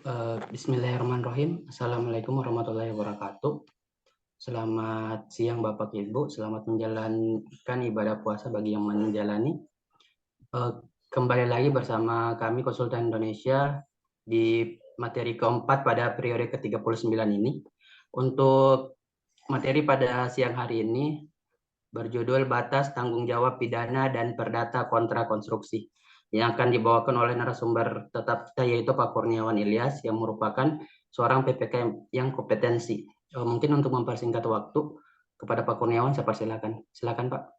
Bismillahirrahmanirrahim. Assalamualaikum warahmatullahi wabarakatuh. Selamat siang Bapak Ibu. Selamat menjalankan ibadah puasa bagi yang menjalani. Kembali lagi bersama kami Konsultan Indonesia di materi keempat pada periode ke-39 ini. Untuk materi pada siang hari ini berjudul Batas Tanggung Jawab Pidana dan Perdata Kontra Konstruksi, yang akan dibawakan oleh narasumber tetap kita, yaitu Pak Kurniawan Ilyas, yang merupakan seorang PPK yang kompetensi. Mungkin untuk mempersingkat waktu, kepada Pak Kurniawan saya persilakan. Silakan Pak.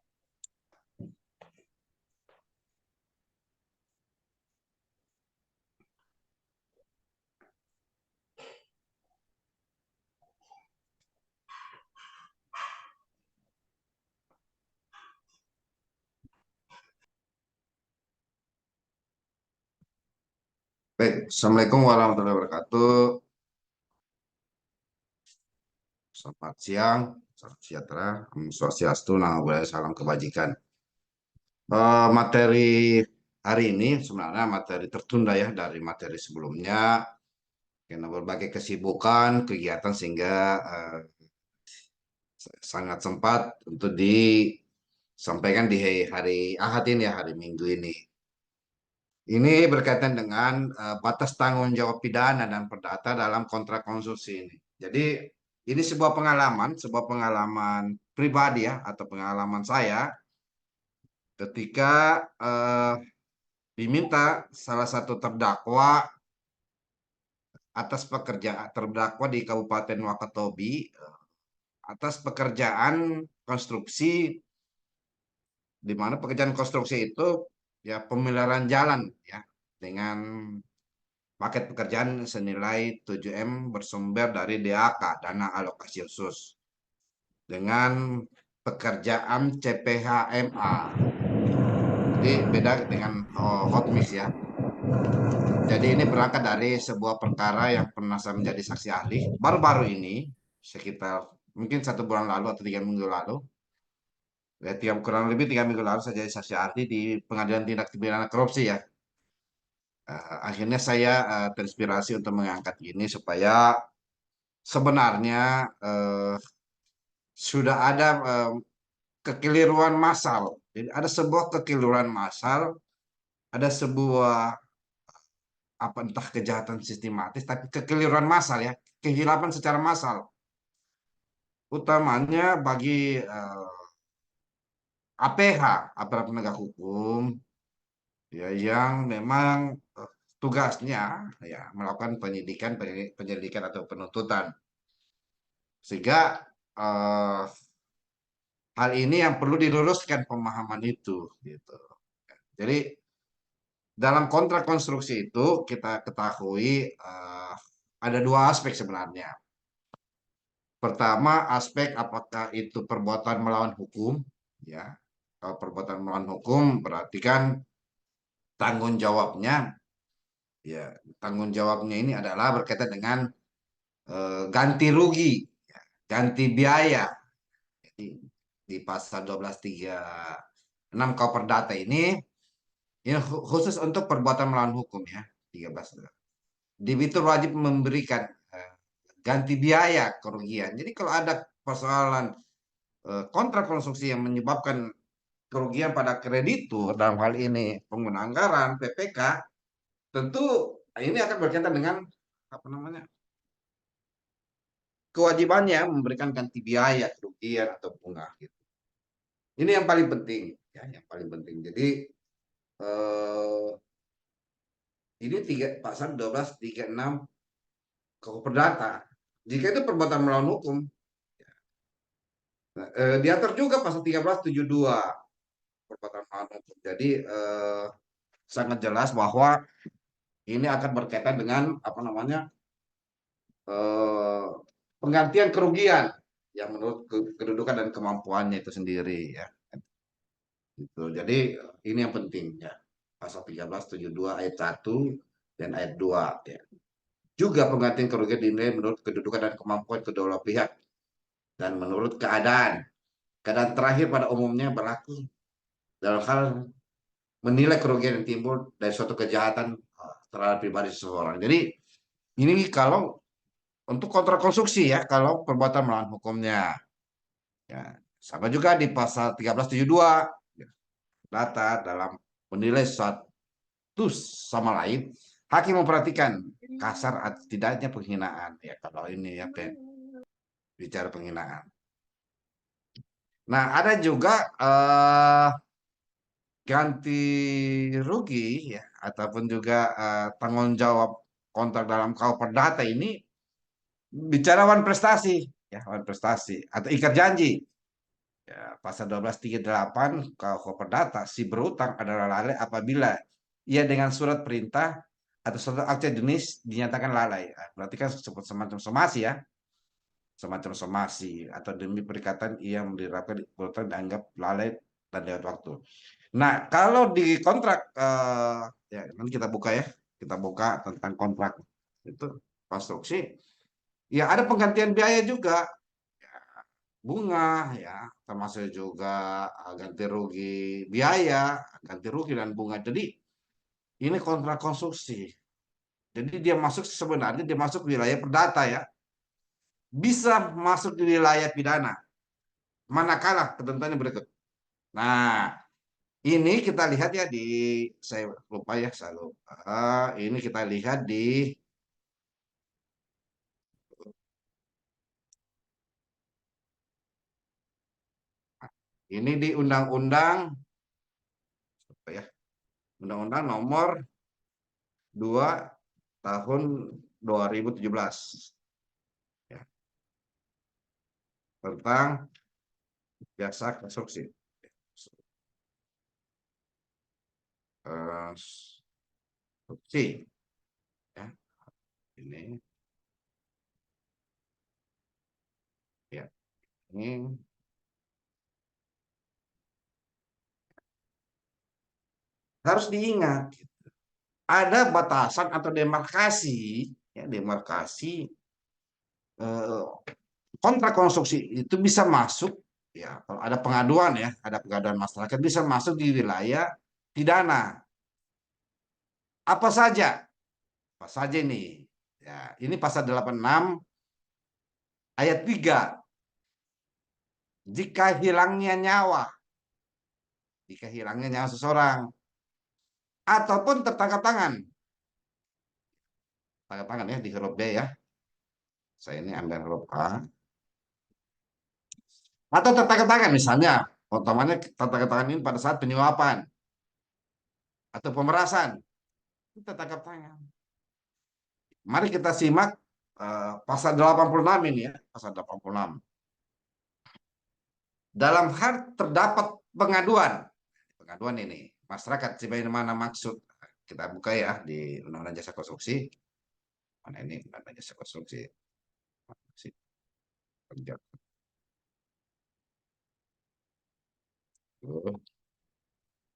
Baik, Assalamualaikum warahmatullahi wabarakatuh. Selamat siang, salam sejahtera, Om Swastiastu, Namo Buddhaya, salam kebajikan. Materi hari ini sebenarnya materi tertunda ya dari materi sebelumnya karena berbagai kesibukan, kegiatan sehingga sangat sempat untuk disampaikan di hari Ahad ini ya, hari Minggu ini. Ini berkaitan dengan batas tanggung jawab pidana dan perdata dalam kontrak konstruksi ini. Jadi ini sebuah pengalaman pribadi ya, atau pengalaman saya ketika diminta salah satu terdakwa atas pekerjaan terdakwa di Kabupaten Wakatobi atas pekerjaan konstruksi, di mana pekerjaan konstruksi itu ya pemeliharaan jalan ya dengan paket pekerjaan senilai 7M bersumber dari DAK, dana alokasi khusus, dengan pekerjaan CPHMA. Jadi beda dengan hotmix ya. Jadi ini berangkat dari sebuah perkara yang pernah saya menjadi saksi ahli baru-baru ini, sekitar mungkin 1 bulan lalu atau 3 minggu lalu. Ya, kurang lebih 3 minggu lalu saya jadi saksi ahli di Pengadilan Tindak Pidana Korupsi ya. Akhirnya saya terinspirasi untuk mengangkat ini supaya sebenarnya sudah ada kekeliruan massal. Jadi ada sebuah kekeliruan massal, ada sebuah apa entah kejahatan sistematis, tapi kekeliruan massal ya, kehilapan secara massal. Utamanya bagi APH, aparat penegak hukum, ya yang memang tugasnya ya melakukan penyelidikan atau penuntutan. Sehingga hal ini yang perlu diluruskan pemahaman itu gitu. Jadi dalam kontrak konstruksi itu kita ketahui ada 2 aspek sebenarnya. Pertama, aspek apakah itu perbuatan melawan hukum ya. Kalau perbuatan melawan hukum berarti kan tanggung jawabnya ya, tanggung jawabnya ini adalah berkaitan dengan ganti rugi ya, ganti biaya. Jadi di pasal 1236 KUH Perdata ini khusus untuk perbuatan melawan hukum ya, 13. Debitur wajib memberikan ganti biaya kerugian. Jadi kalau ada persoalan kontrak konstruksi yang menyebabkan kerugian pada kreditur, dalam hal ini pengguna anggaran, PPK, tentu ini akan berkaitan dengan apa namanya, kewajibannya memberikan ganti biaya kerugian atau bunga gitu. Ini yang paling penting ya, yang paling penting. Jadi ini pasal 1236 KUH Perdata. Jika itu perbuatan melawan hukum, diatur juga pasal 1372 perbuatan melawan hukum. Jadi sangat jelas bahwa ini akan berkaitan dengan apa namanya penggantian kerugian yang menurut kedudukan dan kemampuannya itu sendiri ya. Gitu. Jadi ini yang penting ya. Pasal 1372 ayat 1 dan ayat 2 ya. Juga penggantian kerugian dinilai menurut kedudukan dan kemampuan kedua pihak dan menurut keadaan. Keadaan terakhir pada umumnya berlaku dalam hal menilai kerugian yang timbul dari suatu kejahatan terhadap pribadi seseorang. Jadi Ini kalau untuk kontrak konstruksi ya, kalau perbuatan melawan hukumnya. Ya, sama juga di pasal 1372 ya, data dalam menilai suatu sama lain, hakim memperhatikan kasar atau tidaknya penghinaan. Ya, kalau ini ya bicara penghinaan. Nah, ada juga ganti rugi ya ataupun juga tanggung jawab kontrak dalam KUH Perdata ini bicara wan prestasi ya, wan prestasi atau ikat janji. Ya, pasal 1238 KUH Perdata si berutang adalah lalai apabila ia dengan surat perintah atau surat akta jenis dinyatakan lalai. Nah, berarti kan sebut semacam somasi ya, semacam somasi atau demi perikatan ia menerapkan berutang dianggap lalai dan lewat waktu. Nah, kalau di kontrak ya nanti kita buka ya, kita buka tentang kontrak itu konstruksi. Ya ada penggantian biaya juga, bunga ya, termasuk juga ganti rugi biaya, ganti rugi dan bunga. Jadi ini kontrak konstruksi. Jadi dia masuk sebenarnya dia masuk wilayah perdata ya, bisa masuk di wilayah pidana. Manakala ketentuannya berikut. Nah, ini kita lihat ya di saya lupa ya, saya lupa. Ini kita lihat di ini di undang-undang apa ya? Undang-undang nomor 2 tahun 2017 ya, tentang jasa konstruksi. Konstruksi ya. Ini ya. Ini harus diingat ada batasan atau demarkasi ya, demarkasi eh, kontrak konstruksi itu bisa masuk ya kalau ada pengaduan ya, ada pengaduan masyarakat bisa masuk di wilayah pidana. Apa saja? Apa saja ini? Ya, ini pasal 86 ayat 3. Jika hilangnya nyawa, jika hilangnya nyawa seseorang ataupun tertangkap tangan. Tangkap tangan ya di huruf B ya. Saya ini ambil huruf A. Atau tertangkap tangan misalnya, utamanya tertangkap tangan ini pada saat penyuapan atau pemerasan. Itu tertangkap tangan. Mari kita simak pasal 86 ini ya, pasal 86. Dalam hal terdapat pengaduan, pengaduan ini masyarakat sebagaimana maksud kita buka ya di Undang-Undang Jasa Konstruksi. Mana ini Undang-Undang Jasa Konstruksi?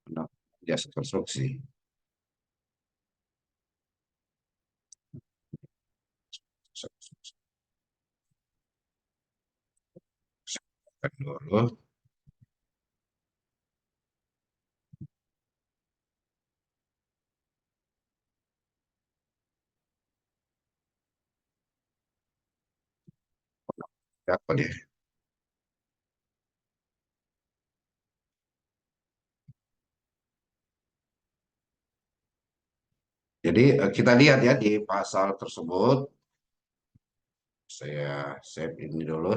Undang Jasa Konstruksi. Dulu. Apa dia? Jadi kita lihat ya di pasal tersebut. Saya save ini dulu.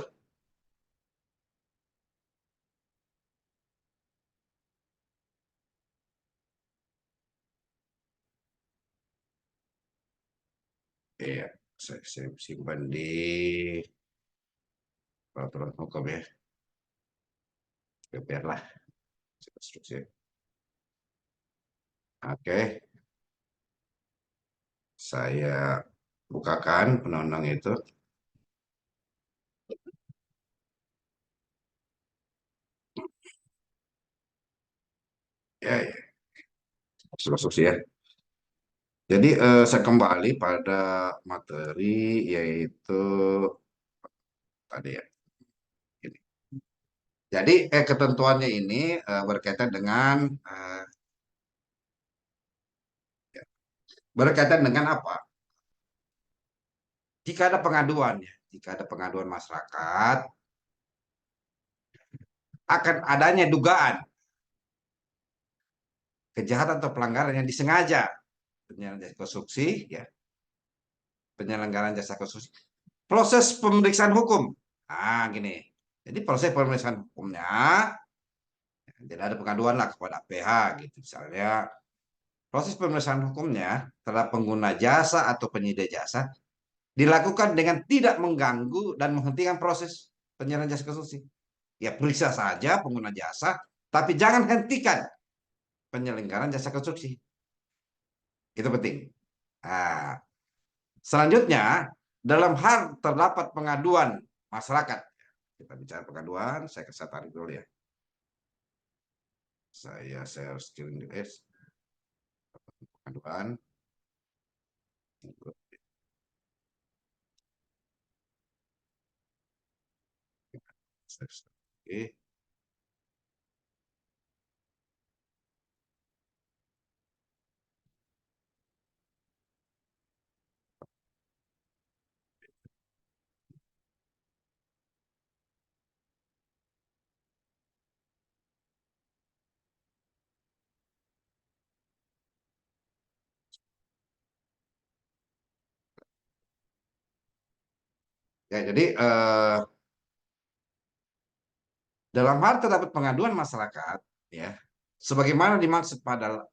Iya, saya simpan di peraturan hukum ya. Biarlah konstruksi. Oke, saya bukakan undang-undang itu. Ya, ya, konstruksi ya. Jadi saya kembali pada materi yaitu tadi ya. Ini. Jadi ketentuannya ini berkaitan dengan ya, berkaitan dengan apa? jika ada pengaduan ya, jika ada pengaduan masyarakat akan adanya dugaan kejahatan atau pelanggaran yang disengaja penyelenggaraan konstruksi ya, penyelenggaraan jasa konstruksi, proses pemeriksaan hukum. Nah, gini. Jadi proses pemeriksaan hukumnya tidak ada pengaduan lah kepada PH gitu misalnya. Proses pemeriksaan hukumnya terhadap pengguna jasa atau penyedia jasa dilakukan dengan tidak mengganggu dan menghentikan proses penyelenggaraan jasa konstruksi. Ya periksa saja pengguna jasa, tapi jangan hentikan penyelenggaraan jasa konstruksi. Itu penting. Nah, selanjutnya, dalam hal terdapat pengaduan masyarakat, kita bicara pengaduan, saya tarik dulu ya. Saya harus kirim pengaduan. Oke. Ya, jadi dalam hal terdapat pengaduan masyarakat, ya, sebagaimana dimaksud pada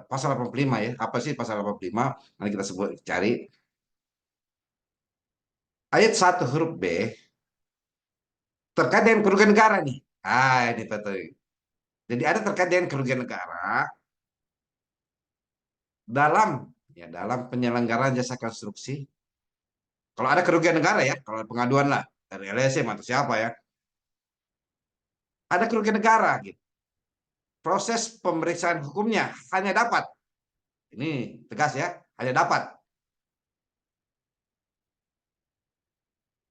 pasal 85 ya, apa sih pasal 85? Nanti kita sebut cari ayat 1 huruf B terkait dengan kerugian negara nih. Ah, ini betul. Jadi ada terkait dengan kerugian negara dalam penyelenggaraan jasa konstruksi. Kalau ada kerugian negara ya, kalau ada pengaduan lah dari LSM atau siapa ya, ada kerugian negara gitu. Proses pemeriksaan hukumnya hanya dapat, ini tegas ya, hanya dapat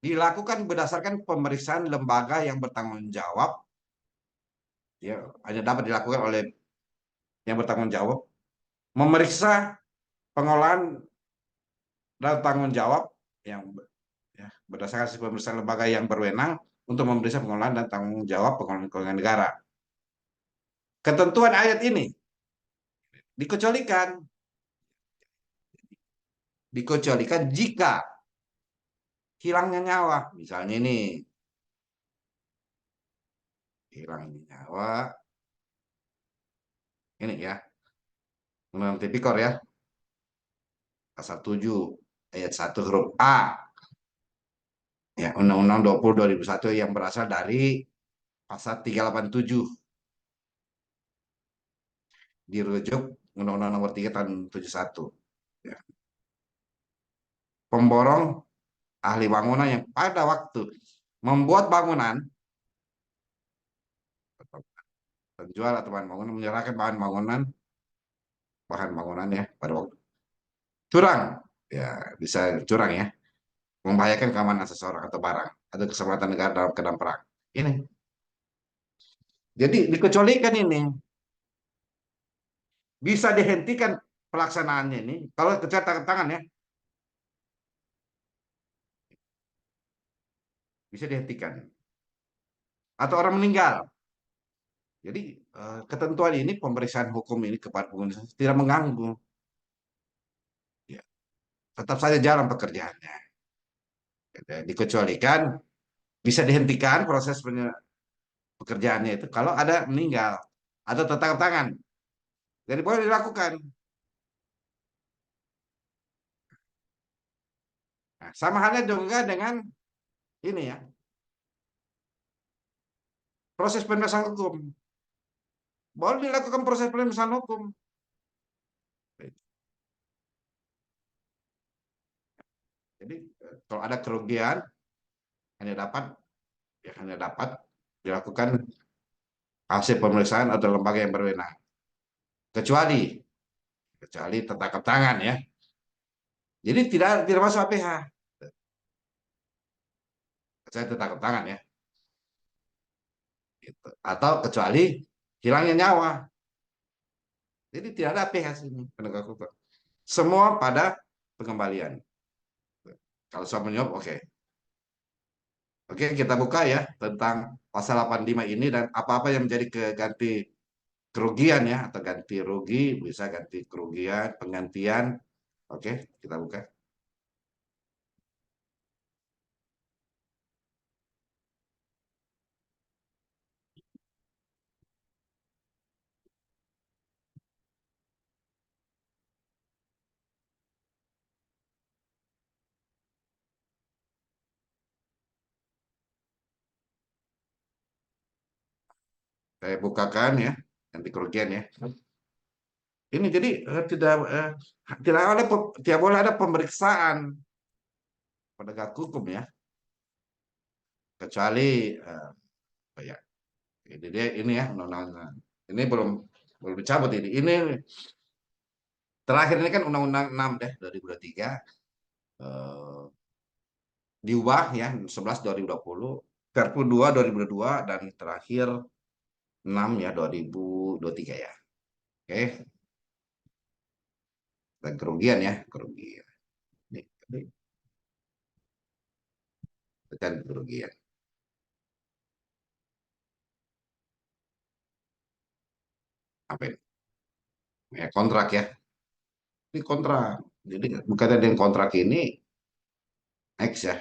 dilakukan berdasarkan pemeriksaan lembaga yang bertanggung jawab, ya, hanya dapat dilakukan oleh yang bertanggung jawab, memeriksa pengolahan dan tanggung jawab yang ya, berdasarkan hasil pemeriksaan lembaga yang berwenang untuk memeriksa pengolahan dan tanggung jawab pengelolaan keuangan negara. Ketentuan ayat ini dikecualikan jika hilangnya nyawa, misalnya ini hilangnya nyawa, ini ya, Undang-Undang Tipikor ya, pasal 7 ayat 1 huruf A, ya, Undang-Undang 20 2001 yang berasal dari pasal 387 dirujuk Undang-Undang Nomor 3 tahun 71. Ya. Pemborong ahli bangunan yang pada waktu membuat bangunan, penjual atau bahan bangunan menyerahkan bahan bangunan ya pada waktu curang, ya bisa curang ya, membahayakan keamanan seseorang atau barang atau keselamatan negara dalam keadaan perang. Ini jadi dikecualikan ini, bisa dihentikan pelaksanaannya ini kalau kecuali tangan ya, bisa dihentikan atau orang meninggal. Jadi ketentuan ini, pemeriksaan hukum ini kepada pengguna tidak mengganggu, ya, tetap saja jalan pekerjaannya. Dikecualikan bisa dihentikan proses pekerjaannya itu kalau ada meninggal atau tertangkap tangan. Jadi boleh dilakukan. Nah, sama halnya juga dengan ini ya, proses penyelesaian hukum. Boleh dilakukan proses penyelesaian hukum. Jadi kalau ada kerugian hanya dapat dilakukan hasil pemeriksaan atau lembaga yang berwenang. Kecuali tertangkap tangan ya. Jadi tidak masuk APH. Saya tertangkap tangan ya. Gitu. Atau kecuali hilangnya nyawa. Jadi tidak ada APH sini penegak hukum. Semua pada pengembalian. Kalau suap menyuap, oke. Oke, kita buka ya tentang pasal 85 ini dan apa-apa yang menjadi ganti kerugian ya atau ganti rugi, bisa ganti kerugian, penggantian. Oke, kita buka. Saya bukakan ya, ganti kerugian ya. Ini jadi tidak ada tidak boleh ada pemeriksaan penegak hukum ya, kecuali apa ya, ini dia ini ya undang-undang ini belum dicabut ini. Ini terakhir ini kan Undang-Undang 6 deh 2023 eh, diubah ya 11 2020, Perpu 2 2022 dan terakhir 6 ya 2023 ya. Oke, dan kerugian ya, kerugian. Ini tekan kerugian. Apa ini? Ya, kontrak ya. Ini kontrak. Jadi bukan ada yang kontrak ini X ya.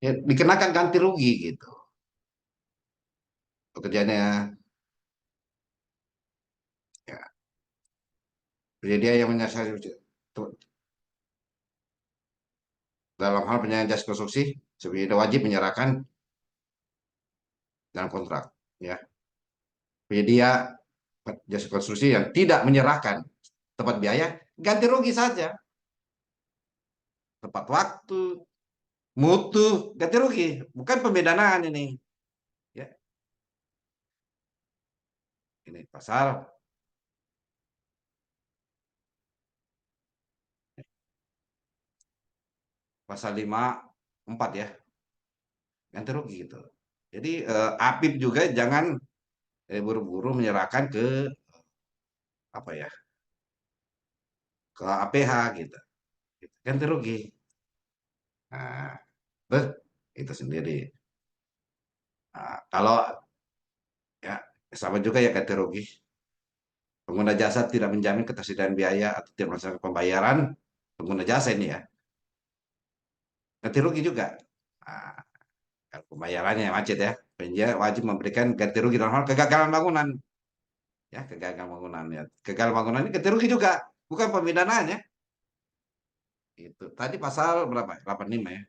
Ya, dikenakan ganti rugi gitu. Pekerjaannya ya, jadi dia yang menyelesaikan dalam hal penyelesaian jasa konstruksi sebenarnya wajib menyerahkan dalam kontrak ya. Penyedia jasa konstruksi yang tidak menyerahkan tepat biaya ganti rugi saja. Tepat waktu, mutu, ganti rugi, bukan pemidanaan ini. Ya, ini pasal 54 ya, ganti rugi gitu. Jadi APIP juga jangan buru-buru menyerahkan ke apa ya, ke APH gitu. Ganti rugi. Nah, itu sendiri. Nah, kalau ya sama juga ya ganti rugi. Pengguna jasa tidak menjamin ketersediaan biaya atau tidak melaksanakan pembayaran pengguna jasa ini ya. Ganti rugi juga. Nah, kalau pembayarannya macet ya. Penjia wajib memberikan ganti rugi dalam hal kegagalan bangunan. Ya, kegagalan bangunan ya. Kegagalan bangunan ini ganti rugi juga, bukan pemindanaan ya. Itu. Tadi pasal berapa? 85 ya.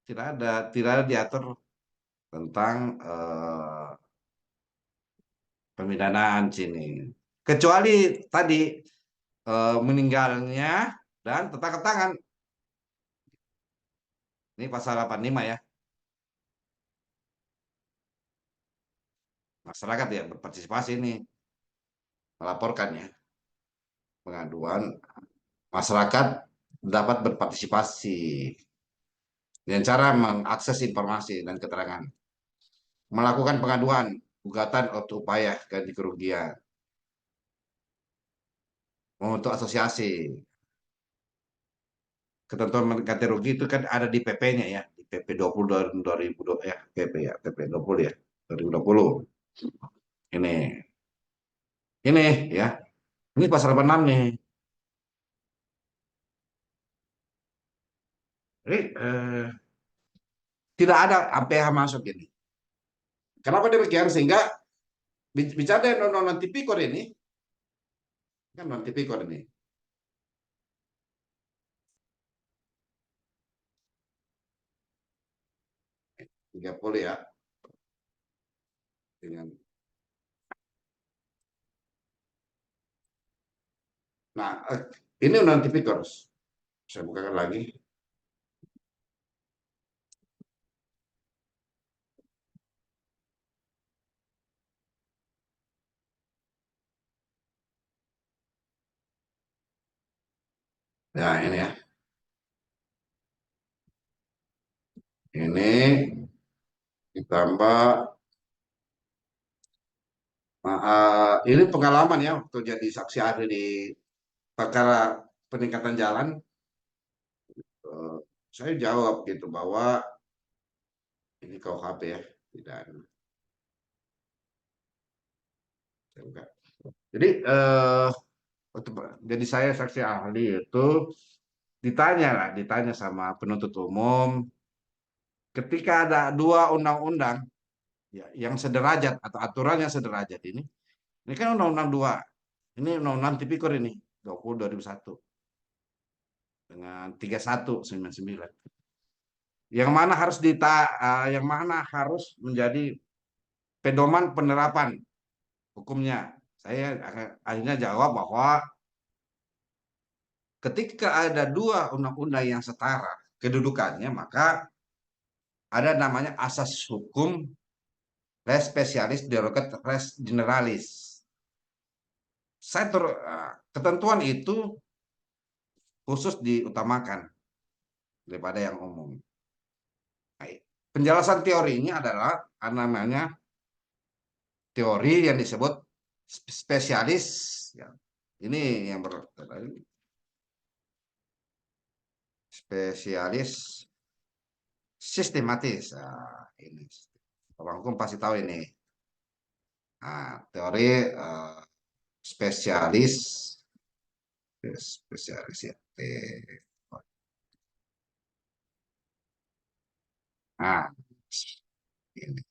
Tidak ada diatur tentang pemidanaan sini. Kecuali tadi meninggalnya dan tertangkap tangan. Ini pasal 85 ya. Masyarakat ya berpartisipasi ini melaporkan ya pengaduan masyarakat dapat berpartisipasi dengan cara mengakses informasi dan keterangan, melakukan pengaduan, gugatan atau upaya ganti kerugian untuk asosiasi. Ketentuan ganti rugi itu kan ada di PP-nya ya, di PP 20 2020 ya, PP ya, PP 20 ya, 2020. Ini, ini ya, ini pasal 86 nih. Jadi tidak ada APH masuk ini. Kenapa demikian? Sehingga bicara non tipikor ini, kan non tipikor ini. 30 ya. Dengan Nah, ini non tipikor. Saya bukakan lagi. Ya, ini ya. Ini ditambah Nah, ini pengalaman ya waktu jadi saksi ahli di perkara peningkatan jalan. eh, saya jawab gitu bahwa ini KUHP ya, tidak. Enggak. Jadi jadi saya saksi ahli itu ditanya sama penuntut umum ketika ada dua undang-undang ya, yang sederajat atau aturan yang sederajat ini kan undang-undang dua, ini undang-undang tipikor ini 20/2001 dengan 31/99. Yang mana harus menjadi pedoman penerapan hukumnya. Saya akhirnya jawab bahwa ketika ada dua undang-undang yang setara kedudukannya, maka ada namanya asas hukum res spesialis derogat res generalis. Ketentuan itu khusus diutamakan daripada yang umum. Baik. Penjelasan teorinya adalah namanya teori yang disebut spesialis. Ya. Ini yang spesialis sistematis. Nah, ini orang hukum pasti tahu ini. Nah, teori spesialis spesialis ya. Nah, ini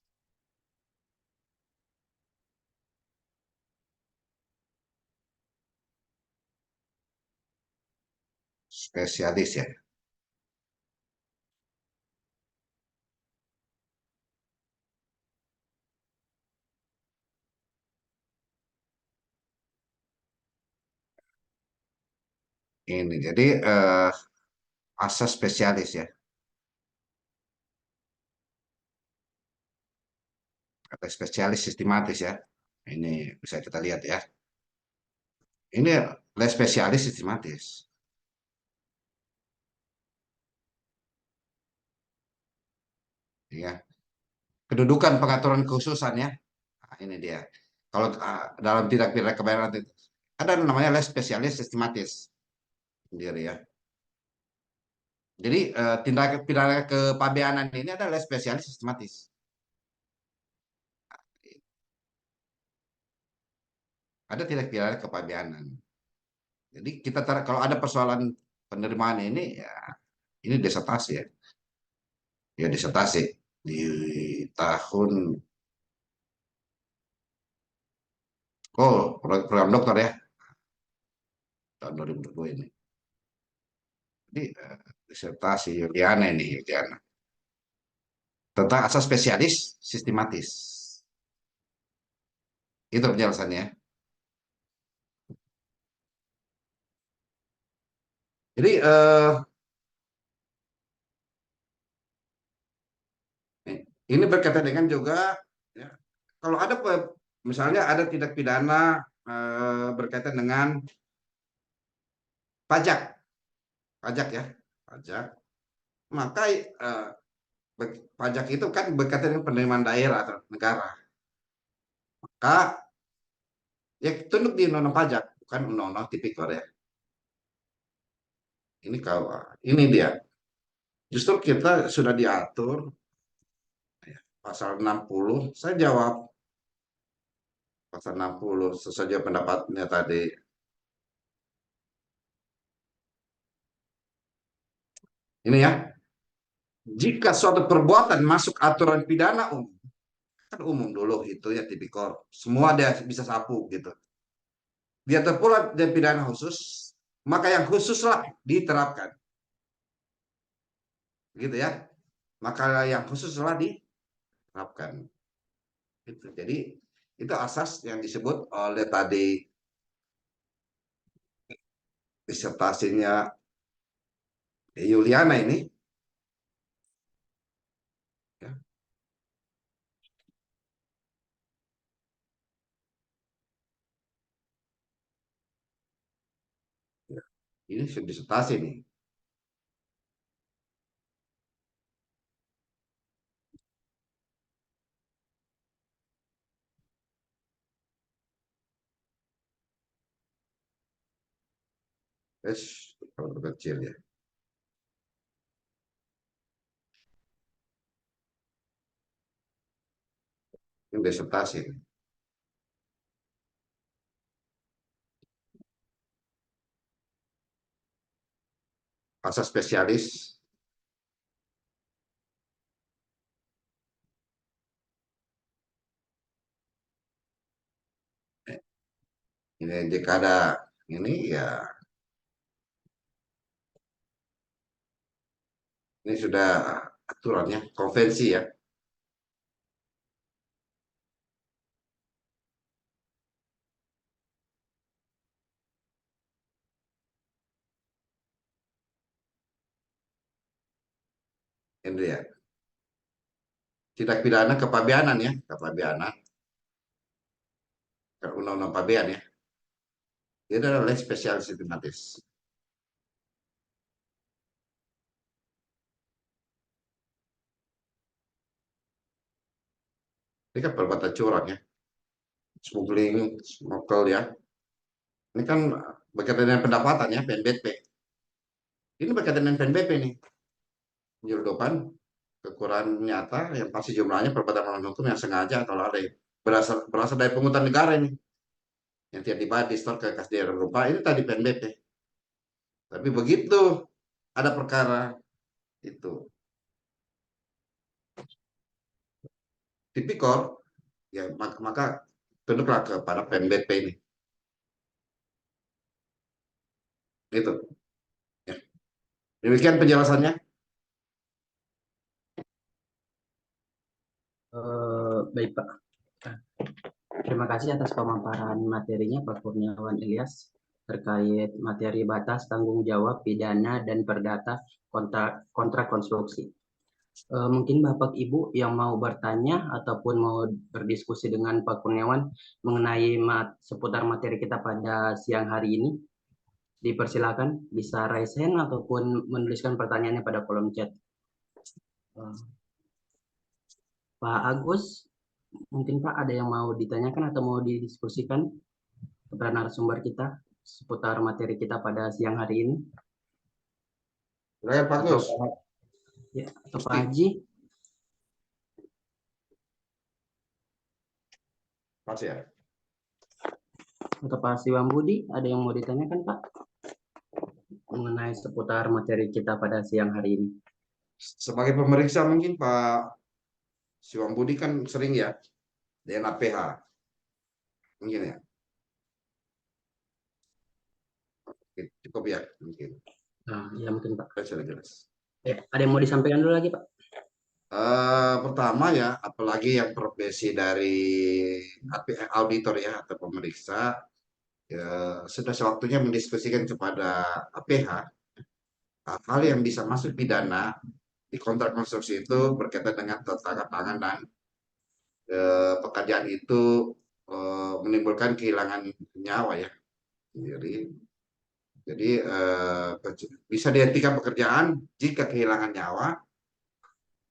spesialis ya. Ini jadi asas spesialis ya. Ada spesialis sistematis ya. Ini bisa kita lihat ya. Ini les spesialis sistematis. Ya. Kedudukan pengaturan kekhususan ya. Nah, ini dia. Kalau dalam tindak pidana kebayaran itu ada namanya les spesialis sistematis sendiri ya. Jadi tindak pidana kepabeanan ini adalah les spesialis sistematis. Ada tindak pidana kepabeanan. Jadi kalau ada persoalan penerimaan ini ya ini disertasi ya. Ya disertasi di tahun program dokter ya tahun 2020 ini. Jadi disertasi Yuliana ini Yuliana tentang asas spesialis sistematis. Itu penjelasannya. Jadi ini berkaitan dengan juga ya, kalau ada misalnya ada tindak pidana berkaitan dengan pajak, pajak ya, pajak, maka pajak itu kan berkaitan dengan penerimaan daerah atau negara. Maka ya tunduk di undang-undang pajak, bukan undang-undang tipikor ya. Ini dia. Justru kita sudah diatur ya, pasal 60. Saya jawab pasal 60 sesuai pendapatnya tadi. Ini ya, jika suatu perbuatan masuk aturan pidana umum, kan umum dulu itu ya tipikor, semua dia bisa sapu gitu. Dia terpulang dan pidana khusus, maka yang khususlah diterapkan, gitu ya. Maka yang khususlah diterapkan. Gitu. Jadi itu asas yang disebut oleh tadi disertasinya Yuliana ini. Ya, ya. Ini disertasi nih. Kalau kecil ya. Ini disertasi. Bahasa spesialis. Ini jika ada ini ya, ini sudah aturannya, konvensi ya. Ini ya. Tindak pidana kepabeanan ya, kepabeanan. Undang-undang pabean ya. Dia adalah lex specialis sistematis. Ini kan perbuatan curang ya. Smuggling, smuggle ya. Ini kan berkaitan dengan pendapatan ya, PNBP. Ini berkaitan dengan PNBP nih. Penyeludupan, kekurangan nyata, yang pasti jumlahnya perbuatan melawan hukum yang sengaja atau lalai. Berasal dari pungutan negara ini. Yang tidak dibayar di store ke kas daerah berupa, ini tadi PNBP. Tapi begitu ada perkara itu tipikor, ya maka tunduklah kepada PNBP ini. Itu. Ya. Demikian penjelasannya. Baik Pak. Terima kasih atas pemaparan materinya Pak Kurniawan Ilyas terkait materi batas tanggung jawab pidana dan perdata kontrak konstruksi. Mungkin Bapak Ibu yang mau bertanya ataupun mau berdiskusi dengan Pak Kurniawan mengenai seputar materi kita pada siang hari ini, dipersilakan bisa raise hand ataupun menuliskan pertanyaannya pada kolom chat. Pak Agus, mungkin Pak ada yang mau ditanyakan atau mau didiskusikan kepada narasumber kita seputar materi kita pada siang hari ini? Pak Gus. Atau Pak Haji? Mas ya. Atau Pak Siwam Budi, ada yang mau ditanyakan Pak mengenai seputar materi kita pada siang hari ini? Sebagai pemeriksa mungkin Pak Siwam Budi kan sering ya DNA PH. Mungkin ya. Cukup ya mungkin. Nah, ya mungkin Pak. Sudah jelas. Ya, ada yang mau disampaikan dulu lagi Pak? Pertama ya, apalagi yang profesi dari auditor ya atau pemeriksa, ya, sudah sewaktunya mendiskusikan kepada APH hal yang bisa masuk pidana di kontrak konstruksi itu berkaitan dengan tata tangan dan pekerjaan itu menimbulkan kehilangan nyawa ya. Jadi bisa dihentikan pekerjaan jika kehilangan nyawa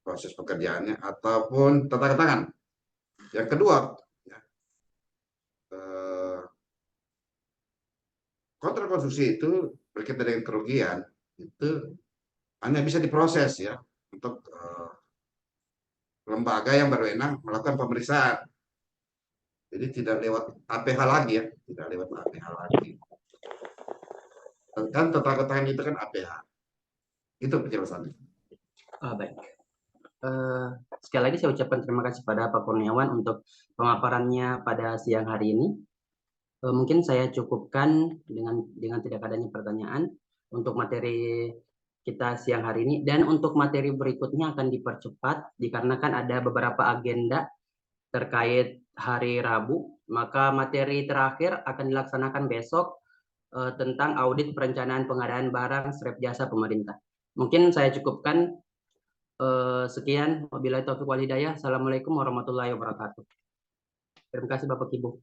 proses pekerjaannya ataupun tata tangan. Yang kedua, ya, kontrak konstruksi itu berkaitan dengan kerugian itu hanya bisa diproses ya untuk lembaga yang berwenang melakukan pemeriksaan. Jadi tidak lewat APH lagi ya, tidak lewat APH lagi. Kan tata tangan itu kan APH. Itu penjelasannya. Baik. Sekali lagi saya ucapkan terima kasih pada Pak Kurniawan untuk pemaparannya pada siang hari ini. Mungkin saya cukupkan dengan tidak adanya pertanyaan untuk materi kita siang hari ini, dan untuk materi berikutnya akan dipercepat dikarenakan ada beberapa agenda terkait hari Rabu. Maka materi terakhir akan dilaksanakan besok tentang audit perencanaan pengadaan barang serep jasa pemerintah. Mungkin saya cukupkan. Sekian, wabillahi taufiq wal hidayah. Assalamualaikum warahmatullahi wabarakatuh. Terima kasih Bapak Ibu.